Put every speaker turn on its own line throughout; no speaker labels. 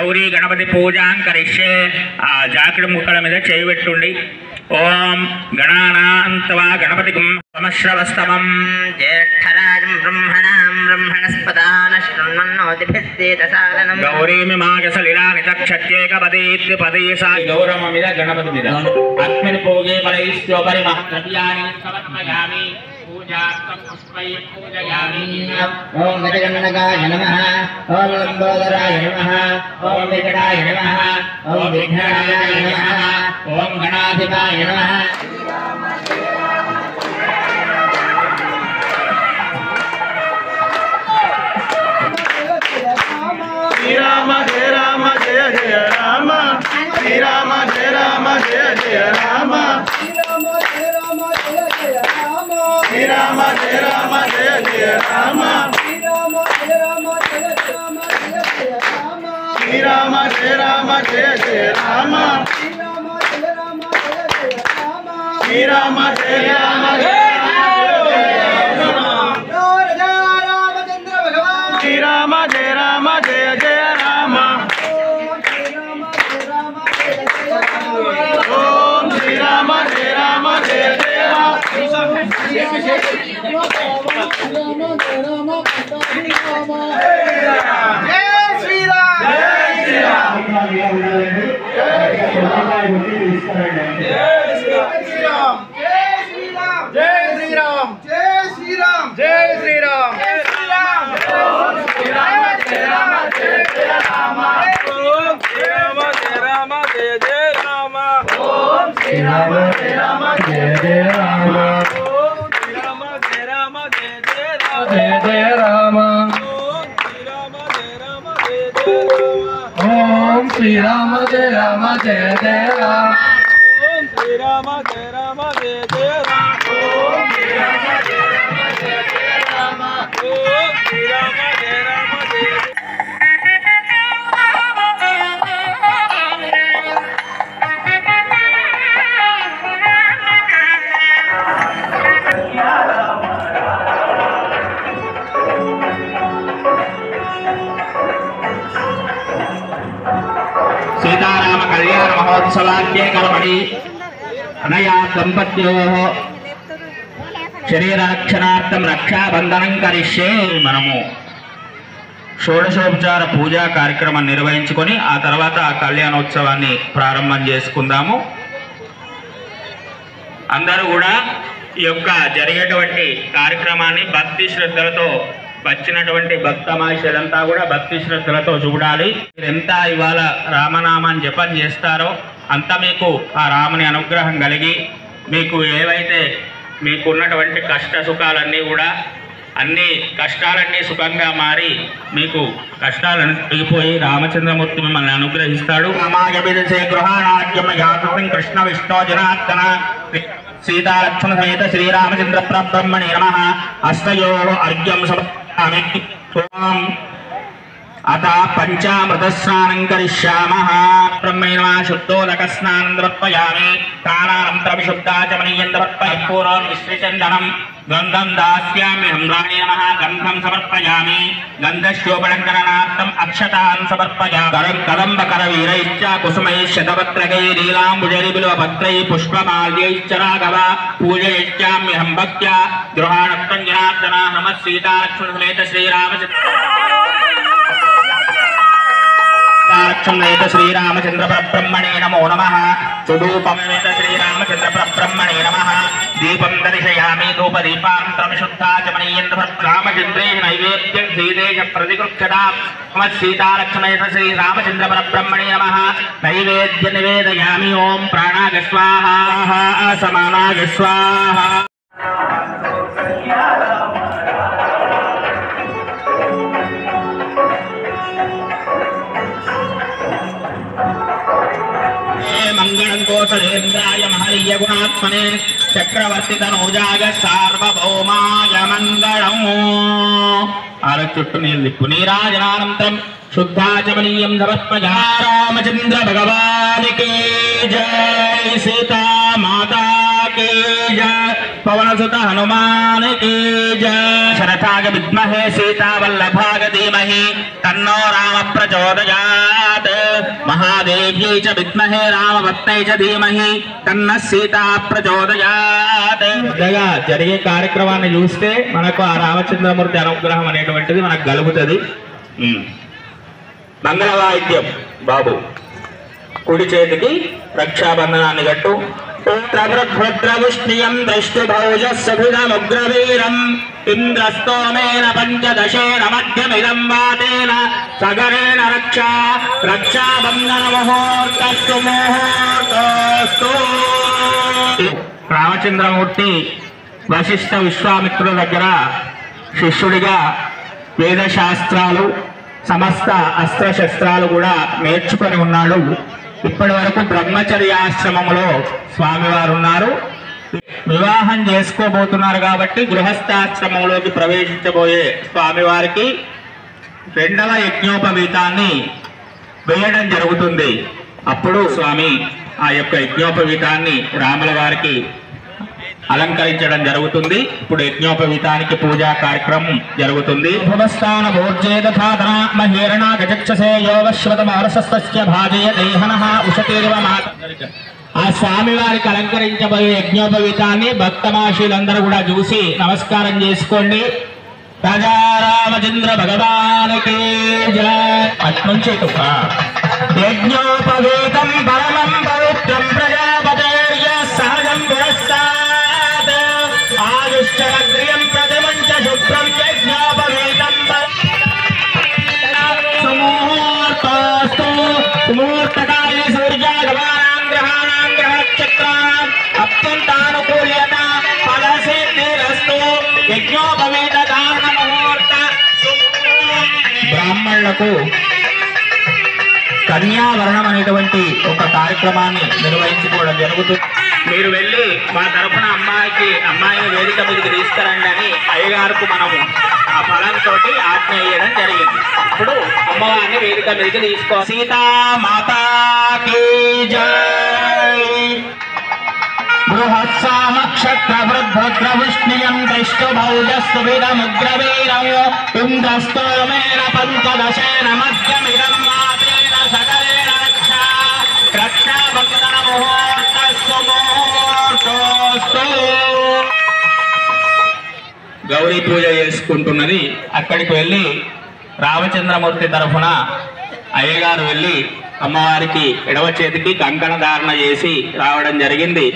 गौरी गणपति पूजा करिष्ये जाकड़ मुक्कड़ మీద చేయి పెట్టుండి ओम गणानान्त्वा गणपतिं समश्रवस्तमं ज्येष्ठराजं ब्रह्मणस्पदान शृण्वन्नोतिभिस्तेतसादनं गौरीमिमागसलिलानि तक्षत्येकपदेत्युपदे सा गौरवमिद गणपतिमिद अस्मिन् भोगे परैश्वपरि महाद्रव्याणि समर्पयामि पूजार्थं पुष्पैः पूजयामि ओम गजगणनाय नमः ओम लंबोदराय नमः ओम विकटाय नमः ओम विघ्नाय नमः ओम गणाधिपाय नमः श्री राम जय राम जय जय राम श्री राम जय राम जय जय राम श्री राम जय राम जय जय राम श्री राम जय राम जय जय राम श्री राम जय राम श्री राम जय राम जय जय राम ओम श्री राम जय राम जय जय राम जय श्री राम श्री राम जय राम जय जय राम ओम श्री राम जय राम जय जय राम ओम श्री राम जय राम जय जय राम ओम श्री राम जय राम जय सीताराम कल्याण महोत्सवाद्य कर्मणि अनया दंपत्योः शरीररक्षणार्थं रक्षाबंधनं करिष्ये మనము షోడశోపచార పూజా కార్యక్రమం నిర్వహించుకొని ఆ తర్వాత కళ్యాణోత్సవాన్ని ప్రారంభం చేసుకుందాము. అందరూ కూడా ఈ యొక్క జరిగేటువంటి కార్యక్రమాన్ని భక్తి శ్రద్ధలతో వచ్చినటువంటి భక్తమాషలంతా కూడా భక్తి శ్రద్ధలతో చూడాలి. ఎంత ఇవాళ రామనామాన్ని జపం చేస్తారో అంత మీకు ఆ రాముని అనుగ్రహం కలిగి మీకు ఏవైతే మీకు ఉన్నటువంటి కష్ట సుఖాలన్నీ కూడా అన్ని కష్టాలన్నీ సుఖంగా మారి మీకు కష్టాలను తొలగిపోయి రామచంద్రమూర్తి మిమ్మల్ని అనుగ్రహిస్తాడు. కృష్ణ విష్ణు జనార్దన सीतालक्ष्मण समेत श्रीरामचंद्र ब्रह्मणे नमः अस्तयो अर्घ्यं समर्पयामि ओम अतः पंचामृत स्नानं करिष्यामः ब्रह्मणे नमः शुद्धोदक स्नानं समर्पयामि प्राणानंतर विशुद्धाचमनीयं समर्पयामि पूर्वं विश्रिचन्दनं गन्धं दास्यामि हम्राणे नमः गन्धं समर्पयामि गन्धस्योपलङ्करणार्थम् अक्षतान् समर्पयामि कदम्बकरवीरैश्च कुसुमैश्च शतपत्रकैः लीलाम्बुजैर्बिल्वपत्रैः पुष्पमाल्यैश्च राघव पूजयिष्याम्यहं भक्त्या गृहाणत्वं जनार्दन नमः सीतालक्ष्मणसमेत श्रीरामचंद्र परब्रह्मणे नमो नमः सुधूपमेत श्रीरामचंद्र परब्रह्मणे नमः दीपं दर्शयामि धूपदीपान्तरं शुद्धाचमनीयं रामचंद्रे नैवेद्यं श्रीदेश प्रतिगृह्यतां नमः सीतालक्ष्मणेत श्रीरामचंद्र परब्रह्मणे नमः नैवेद्य निवेदयामि ओम प्राणाग स्वाहा असमानाग स्वाहा मंगलं कोसलेन्द्राय महनीय गुणात्मने चक्रवर्ती तनूजाय सार्वभौमाय मंगलम् आरचुट्टु नील्लिप्पु नीराजनानंतरं शुद्धाचमनीयं समर्पयामि रामचंद्र भगवान की जय सीता माता की जय पवनसुत हनुमान की जय। शरथाग विद्महे सीतावल्लभाग धीमहि तन्नो राम प्रचोदयात्। महादेव्यै च विद्महे रामभक्त्यै च धीमहि तन्नः सीता प्रचोदयात्। జరిగే కార్యక్రమాన్ని చూస్తే మనకు ఆ రామచంద్రమూర్తి అనుగ్రహం అనేటువంటిది మనకు కలుగుతుంది. మంగళవాయిద్యం బాబు, కుడి చేతికి రక్షాబంధనాన్ని కట్టు. భద్రవిష్ణుయం దృష్టిభౌజస్సుభిదముగ్రవీరం ఇంద్రస్తోమేన పంచదశేన మధ్యమిదం వాతేన సగరేణ రక్షాబంధన ముహూర్తస్తు ముహూర్తస్తు. రామచంద్రమూర్తి వశిష్ఠ విశ్వామిత్రుల దగ్గర శిష్యుడిగా వేదశాస్త్రాలు సమస్త అస్త్రశస్త్రాలు కూడా నేర్చుకొని ఉన్నాడు. ఇప్పటి వరకు బ్రహ్మచర్యాశ్రమంలో స్వామివారు ఉన్నారు. వివాహం చేసుకోబోతున్నారు కాబట్టి గృహస్థాశ్రమంలోకి ప్రవేశించబోయే స్వామివారికి 2వ యజ్ఞోపవీతాన్ని వేయడం జరుగుతుంది. అప్పుడు స్వామి ఆ యొక్క యజ్ఞోపవీతాన్ని రాముల వారికి అలంకరించడం జరుగుతుంది. ఇప్పుడు యజ్ఞోపవీతానికి పూజా కార్యక్రమం జరుగుతుంది. భువస్థాన భోర్జేదధాధన మహేరణా గజక్షసే యోగశ్వతమరసస్తస్య భాజయ దేహనః ఉషతీర్వ మాత. ఆ స్వామి వారికి అలంకరించబోయే యజ్ఞోపవీతాన్ని భక్తమాషులందరూ కూడా చూసి నమస్కారం చేసుకోండి. రాజారామచంద్ర భగవానికి జయ. అట్నుంచి యజ్ఞోపవీతం పరమం పవిత్రం ప్రజాపతేర్య సహజం పురస్తాత్ ఆయుష్యగ్రియం ప్రతిమంచ శుభ్రం యజ్ఞోపవీతం సుముహూర్తస్తు. ముహూర్తకాలే సూర్యాగమానాం గ్రహాణాం గ్రహనక్షత్రాణాం అత్యంతానుకూల్యత ఫలసిద్ధిరస్తు. యజ్ఞోపవీత దాన ముహూర్త. బ్రాహ్మణులకు కన్యావరణం అనేటువంటి ఒక కార్యక్రమాన్ని నిర్వహించుకోవడం జరుగుతుంది. మీరు వెళ్ళి మా తరఫున అమ్మాయిని వేదిక మీదకి తీసుకురండి అని అయ్యగారికి మనము ఆ ఫలంతో ఆజ్ఞ వేయడం జరిగింది. ఇప్పుడు అమ్మవారిని వేదిక మీదకి తీసుకో. సీతామాతాకి జై. బృహత్సామక్షత్రవృద్భద్రవిష్ణుయం దృష్టుభౌజస్సువిదముగ్రవీరం ఇంద్రస్తోమేన పంచదశేన మధ్యమిదం వాతేన సగరేణ రక్షాబంధన ముహూర్తస్తు ముహూర్తస్తు. గౌరీ పూజ చేసుకుంటున్నది. అక్కడికి వెళ్ళి రామచంద్రమూర్తి తరఫున అయ్యగారు వెళ్ళి అమ్మవారికి ఎడవ చేతికి కంకణ ధారణ చేసి రావడం జరిగింది.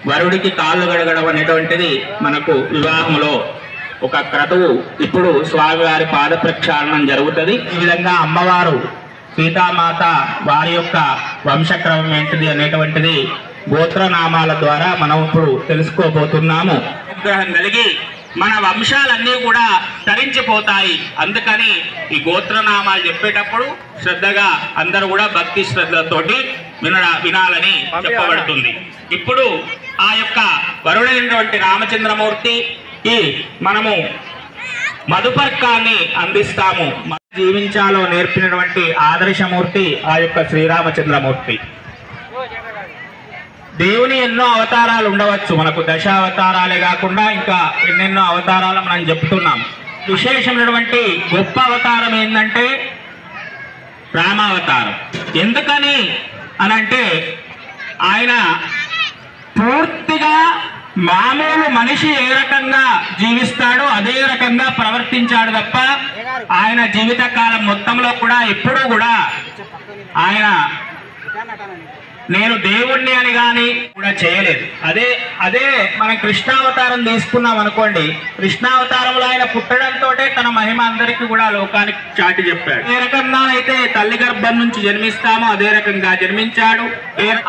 వరుడికి కాళ్ళు గడగడం అనేటువంటిది మనకు వివాహంలో ఒక క్రతువు. ఇప్పుడు స్వామివారి పాద ప్రక్షాళనం జరుగుతుంది. ఈ విధంగా అమ్మవారు సీతామాత వారి యొక్క వంశక్రమం ఏంటిది అనేటువంటిది గోత్రనామాల ద్వారా మనం ఇప్పుడు తెలుసుకోబోతున్నాము. అనుగ్రహం కలిగి మన వంశాలన్నీ కూడా తరించిపోతాయి. అందుకని ఈ గోత్రనామాలు చెప్పేటప్పుడు శ్రద్ధగా అందరూ కూడా భక్తి శ్రద్ధలతోటి వినాలని చెప్పబడుతుంది. ఇప్పుడు ఆ యొక్క వరుడైనటువంటి రామచంద్రమూర్తికి మనము మధుపర్కాన్ని అందిస్తాము. జీవించాలో నేర్పినటువంటి ఆదర్శమూర్తి ఆ యొక్క శ్రీరామచంద్రమూర్తి. దేవుని ఎన్నో అవతారాలు ఉండవచ్చు. మనకు 10 అవతారాలే కాకుండా ఇంకా ఎన్నెన్నో అవతారాలు మనం చెప్తున్నాం. విశేషమైనటువంటి గొప్ప అవతారం ఏంటంటే రామావతారం. ఎందుకని అనంటే ఆయన పూర్తిగా మామూలు మనిషి ఏ రకంగా జీవిస్తాడో అదే రకంగా ప్రవర్తించాడు తప్ప ఆయన జీవితకాలం మొత్తంలో కూడా ఎప్పుడూ కూడా ఆయన నేను దేవుణ్ణి అని కానీ కూడా చేయలేదు. అదే మనం కృష్ణావతారం తీసుకున్నాం అనుకోండి. కృష్ణావతారంలో ఆయన పుట్టడంతో తన మహిమ అందరికీ కూడా లోకానికి చాటి చెప్పాడు. ఏ రకంగా అయితే తల్లి గర్భం నుంచి జన్మిస్తామో అదే రకంగా జన్మించాడు.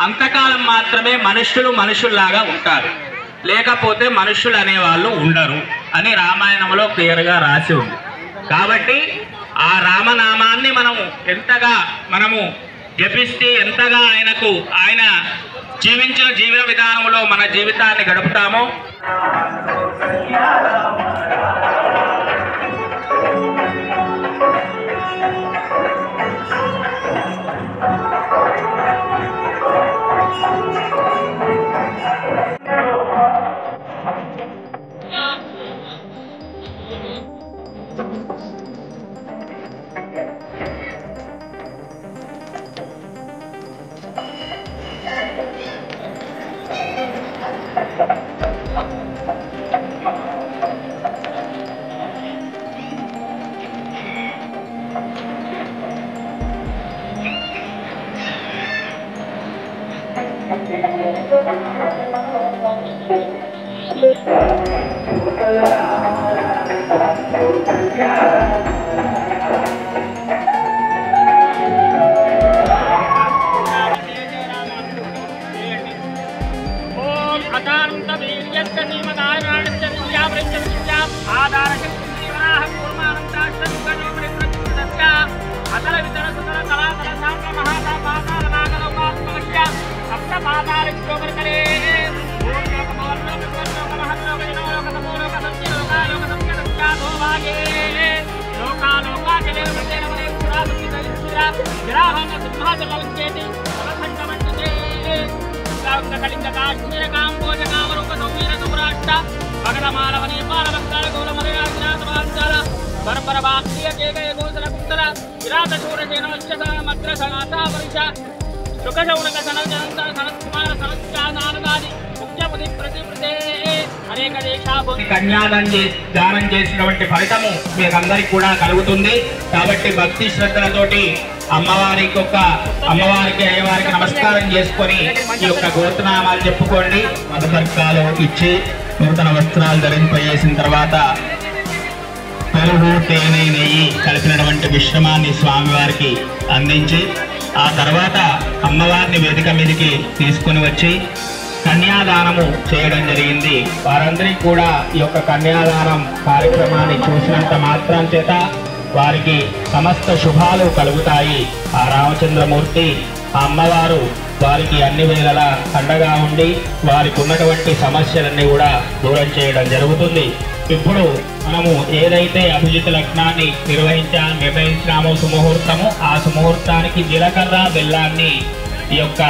అంతకాలం మాత్రమే మనుషుల్లాగా ఉంటారు, లేకపోతే మనుషులు అనేవాళ్ళు ఉండరు అని రామాయణంలో క్లియర్గా రాసి ఉంది. కాబట్టి ఆ రామనామాన్ని మనము జపిస్తే ఎంతగా ఆయన జీవించిన జీవన విధానంలో మన జీవితాన్ని గడుపుతామో దానం చేసినటువంటి ఫలితము మీకందరికి కూడా కలుగుతుంది. కాబట్టి భక్తి శ్రద్ధలతోటి అమ్మవారికి అయ్యవారికి నమస్కారం చేసుకొని ఈ యొక్క గోత్రనామాలు చెప్పుకోండి. మధుపర్కాలు ఇచ్చి నూతన వస్త్రాలు ధరింపజేసిన తర్వాత పెరుగు తేనె నెయ్యి కలిపినటువంటి మిశ్రమాన్ని స్వామివారికి అందించి ఆ తర్వాత అమ్మవారిని వేదిక మీదకి తీసుకుని వచ్చి కన్యాదానము చేయడం జరిగింది. వారందరికీ కూడా ఈ యొక్క కన్యాదానం కార్యక్రమాన్ని చూసినంత మాత్రం చేత వారికి సమస్త శుభాలు కలుగుతాయి. ఆ రామచంద్రమూర్తి ఆ అమ్మవారు వారికి అన్ని వేళలా అండగా ఉండి వారికి ఉన్నటువంటి సమస్యలన్నీ కూడా దూరం చేయడం జరుగుతుంది. ఇప్పుడు మనము ఏదైతే అభిజిత్ లగ్నాన్ని నిర్వహించామో సుముహూర్తము, ఆ సుముహూర్తానికి జీలకర్ర బెల్లాన్ని ఈ యొక్క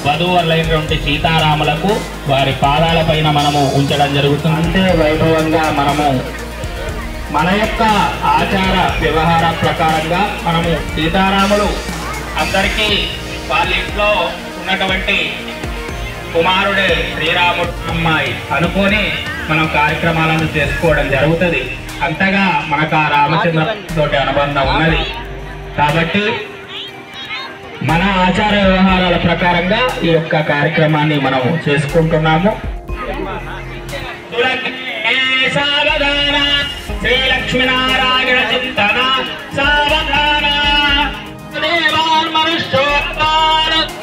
వధువులైనటువంటి సీతారాములకు వారి పాదాల పైన మనము ఉంచడం జరుగుతుంది. అంతే వైభవంగా మనము మన యొక్క ఆచార వ్యవహార ప్రకారంగా మనము సీతారాములు అందరికీ వాళ్ళ ఇంట్లో ఉన్నటువంటి కుమారుడే శ్రీరాముడు అమ్మాయి అనుకొని మనం కార్యక్రమాలను చేసుకోవడం జరుగుతుంది. అంతగా మనకు ఆ రామచంద్ర తోటి అనుబంధం ఉన్నది. కాబట్టి మన ఆచార వ్యవహారాల ప్రకారంగా ఈ యొక్క కార్యక్రమాన్ని మనం చేసుకుంటున్నాము. సావధాన శ్రీ లక్ష్మీనారాయణ చింతన సావధాన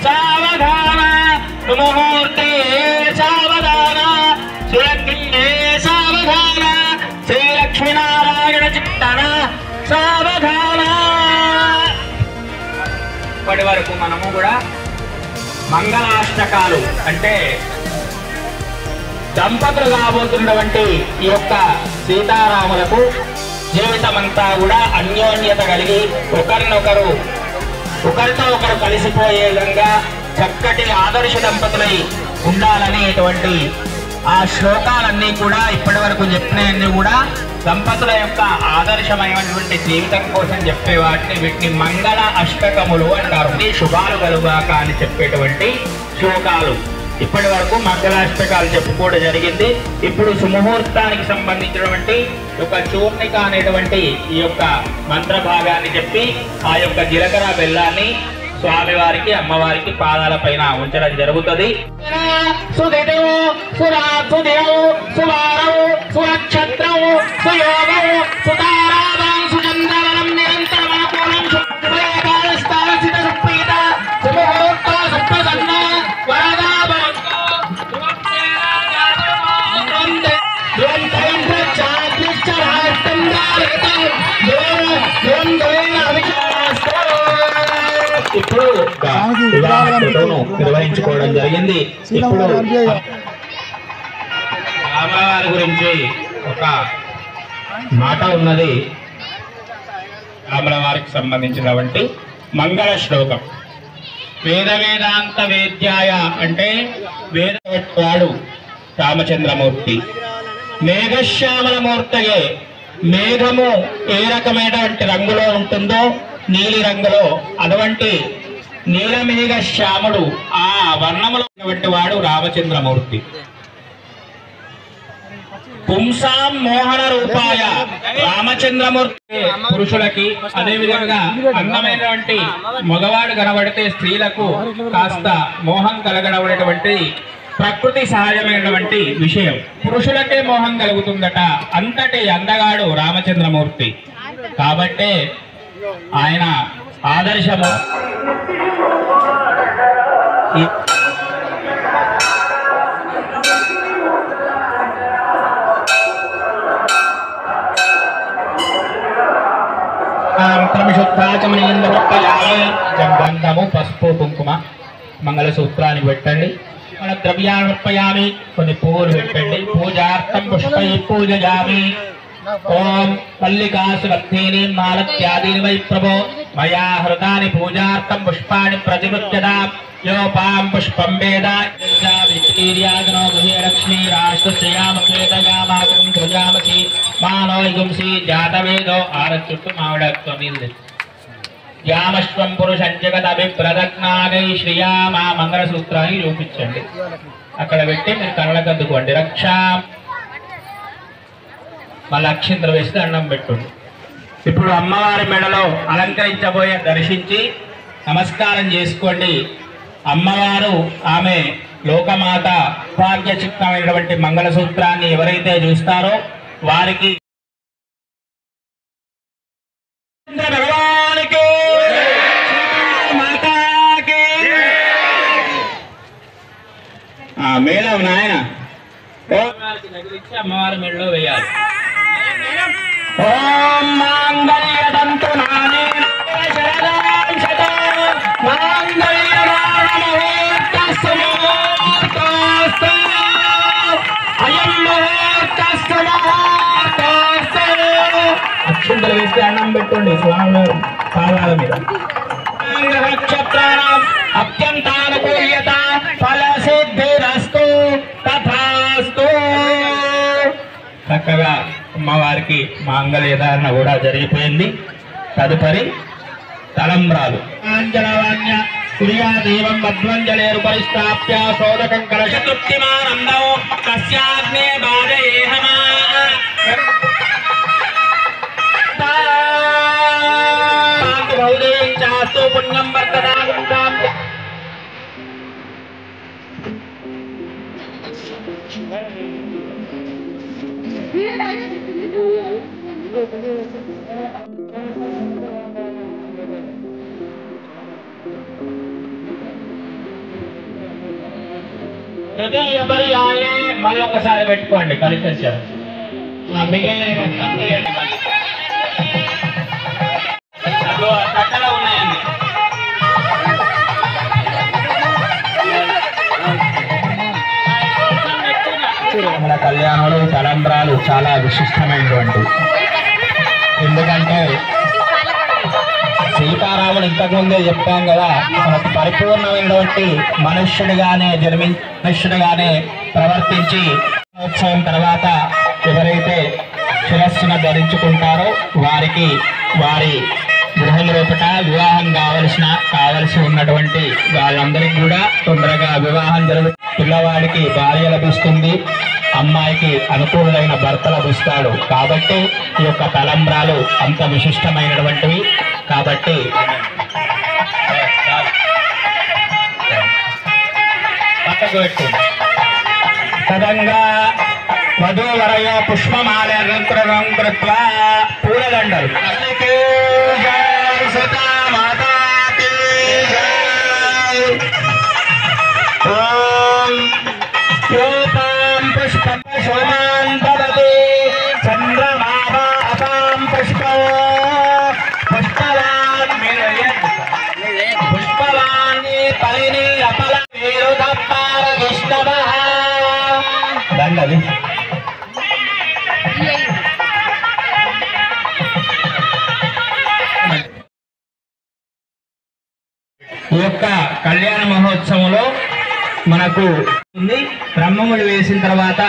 సావధాన ముహూర్తే సావధాన సావధాన శ్రీ లక్ష్మీనారాయణ చింతన సావధాన. ఇప్పటి వరకు మనము కూడా మంగళాష్టకాలు అంటే దంపతులు కాబోతున్నటువంటి ఈ యొక్క సీతారాములకు జీవితమంతా కూడా అన్యోన్యత కలిగి ఒకరితో ఒకరు కలిసిపోయే విధంగా చక్కటి ఆదర్శ దంపతులై ఉండాలనేటువంటి ఆ శ్లోకాలన్నీ కూడా ఇప్పటి వరకు చెప్పినవన్నీ కూడా దంపతుల యొక్క ఆదర్శమైనటువంటి జీవితం కోసం చెప్పే వీటిని మంగళ అష్టకములు అంటారు. శుభాలు కలుగాక అని చెప్పేటువంటి శ్లోకాలు ఇప్పటి వరకు మంగళాష్టకాలు చెప్పుకోవడం జరిగింది. ఇప్పుడు సుముహూర్తానికి సంబంధించినటువంటి ఒక చూర్ణిక అనేటువంటి ఈ యొక్క మంత్ర భాగాన్ని చెప్పి ఆ యొక్క జీలకర్ర బెల్లాన్ని స్వామివారికి అమ్మవారికి పాదాల పైన ఉంచడం జరుగుతుంది. ఇప్పుడు నిర్వహించుకోవడం జరిగింది. ఇప్పుడు రామవారి గురించి ఒక మాట ఉన్నది. రామవారికి సంబంధించినటువంటి మంగళ శ్లోకం. వేద వేదాంత వేద్యాయ అంటే వేదవాడు రామచంద్రమూర్తి. మేఘశ్యామలమూర్తయే మేఘము ఏ రకమైనటువంటి రంగులో ఉంటుందో నీలి రంగులో అటువంటి నీలమేఘ శ్యాముడు ఆ వర్ణములో ఉన్నటువంటి వాడు రామచంద్రమూర్తి. పుంసాం మోహన రూపాయ రామచంద్రమూర్తి పురుషులకి, అదే విధంగా అందమైనటువంటి మగవాడు కనబడితే స్త్రీలకు కాస్త మోహం కలగడమైనటువంటి ప్రకృతి సహజమైనటువంటి విషయం. పురుషులకే మోహం కలుగుతుందట, అంతటి అందగాడు రామచంద్రమూర్తి. కాబట్టే ఆయన ఆదర్శము. గంధము, పసుపు, కుంకుమ మంగళసూత్రానికి పెట్టండి. మన ద్రవ్యాన్ని కొన్ని పువ్వులు పెట్టండి. పూజార్థం పుష్పై పూజయామి. ఓం మల్లికాసుగంధీని మాలత్యాదీని వై ప్రభో మయా హృతాని పూజార్థం పుష్పాన్ని ప్రతిముచ్యతాం. యోపాం పుష్పం వేద విత్తీర్యాగనో గృహే లక్ష్మీ రాష్ట్రశ్రయామకేతయామాగం ప్రజామసి మానో యుంసి జాతవేదో చుట్టూ మావిడత్వం ఇది యామశ్వం పురుషం జగదభిప్రదజ్ఞానై శ్రీయామ మంగళసూత్రాన్ని చూపించండి. అక్కడ పెట్టి మీరు కళ్ళకు అద్దుకోండి. రక్షా మళ్ళీ అక్షింతల వేసి దండం పెట్టుండి. ఇప్పుడు అమ్మవారి మెడలో అలంకరించబోయే దర్శించి నమస్కారం చేసుకోండి. అమ్మవారు ఆమె లోకమాత భాగ్య చిత్తమైనటువంటి మంగళసూత్రాన్ని ఎవరైతే చూస్తారో వారికి భగవానికి మాతాకి మేళం నాయన నగిలించి అమ్మవారి మెడలో వేయాలి. ఓం మాంగళ్యదంతు నానే అక్షంతలు వేస్తే అన్నం పెట్టండి స్వామి పాదాల మీద. నక్షత్రాణం అత్యంతానుకూల్యత ఫలసిద్ధిరస్తు తథాస్తు. చక్కగా అమ్మవారికి మాంగళ్య ధారణ కూడా జరిగిపోయింది. తదుపరి తలంబ్రాలు. ఆంజలవాణ్య కుర్యాదేవం మధ్వంజలేరు పరిస్థాప్య సోదకం కలశతృప్తిమానందం కస్యాగ్నే బాధయేహమా బహుదేవం చాస్తు పుణ్యం వర్తదాగుంటాం. మళ్ళీ ఒకసారి పెట్టుకోండి కలిసి వచ్చారు. కట్టలో ఉన్నాయండి. మన కళ్యాణంలో తలంబ్రాలు చాలా విశిష్టమైనటువంటి. ఎందుకంటే సీతారాముడు ఇంతకుముందే చెప్పాం కదా, మనకు పరిపూర్ణమైనటువంటి మనుష్యుడిగానే ప్రవర్తించి ఉత్సవం తర్వాత ఎవరైతే శిరస్సును ధరించుకుంటారో వారికి వారి గృహం లోపల వివాహం కావలసి ఉన్నటువంటి వాళ్ళందరికీ కూడా తొందరగా వివాహం పిల్లవాడికి భార్య లభిస్తుంది, అమ్మాయికి అనుకూలమైన భర్త లభిస్తాడు. కాబట్టి ఈ యొక్క తలంబ్రాలు అంత విశిష్టమైనటువంటివి. కాబట్టి తదంగా వధూవరయో పుష్పమాలంకరణం కృత్వా పూలదండలు దండది. ఈ యొక్క కళ్యాణ మహోత్సవంలో మనకు బ్రహ్మములు వేసిన తర్వాత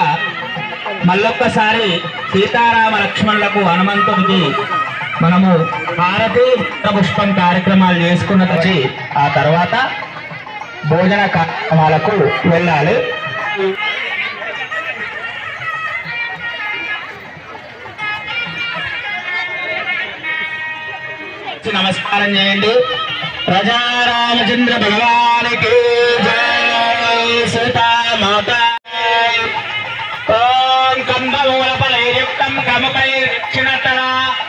మళ్ళొక్కసారి సీతారామ లక్ష్మణులకు హనుమంతుడికి మనము హారతి పుష్పం కార్యక్రమాలు చేసుకున్న వచ్చి ఆ తర్వాత భోజన కార్యక్రమాలకు వెళ్ళాలి. నమస్కారం చేయండి. ప్రజా రామచంద్ర భగవానికి జై. సీతామాత ఓం కందమూలఫలైర్యుక్తం కముకైర్దక్షిణతర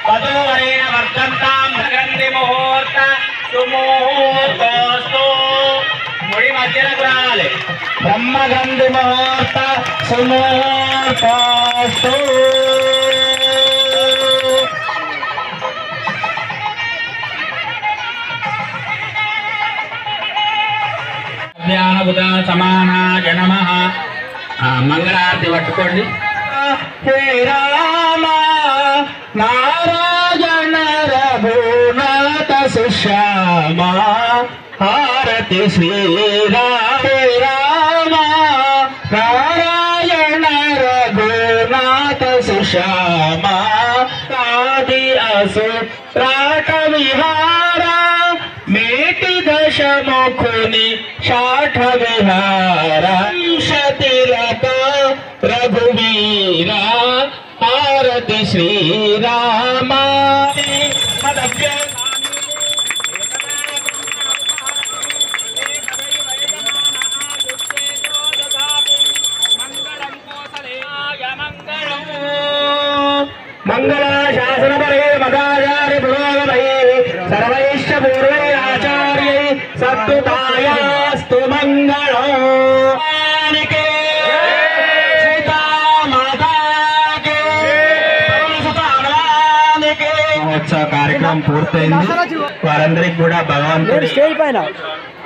వధూవరేణ వర్ధంతాం గ్రంథి ముహూర్త సుముహూర్తోస్తు. ముడి మధ్యలకు రావాలి. బ్రహ్మగ్రంథి ముహూర్త సుముహూర్తోస్తు. ధ్యానబుధ సమానాయ నమః. మంగళారతి పట్టుకోండి. హే రామ నారాయణ రఘునాథ సుశ్యామ హారతి శ్రీరామ. హే రామ నారాయణ రఘునాథ సుశ్యామ ఆది అసురాట విహార మేటి దశముఖుని శాఠ విహార తిలక రఘువీర హారతి శ్రీరామ. మంగళ శాసన పరే మదాచార్య పురోగమై సర్వైశ్చ పూర్వైరాచార్యై సత్తుతాయాస్తు మంగళం. కార్యక్రమం పూర్తయింది. వారందరికి కూడా భగవంతుడి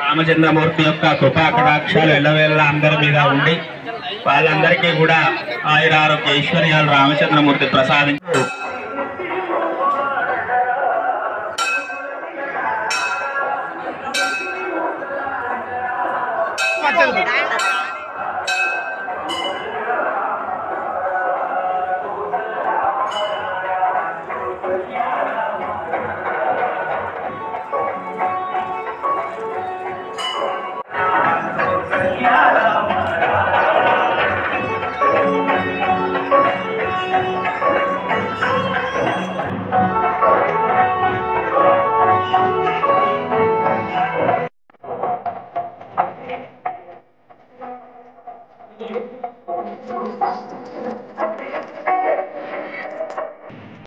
రామచంద్రమూర్తి యొక్క కృపా కటాక్షాలు ఎల్లవేళ అందరి మీద ఉండి వాళ్ళందరికీ కూడా ఆయురారోగ్య ఐశ్వర్యాలు రామచంద్రమూర్తి ప్రసాదించు.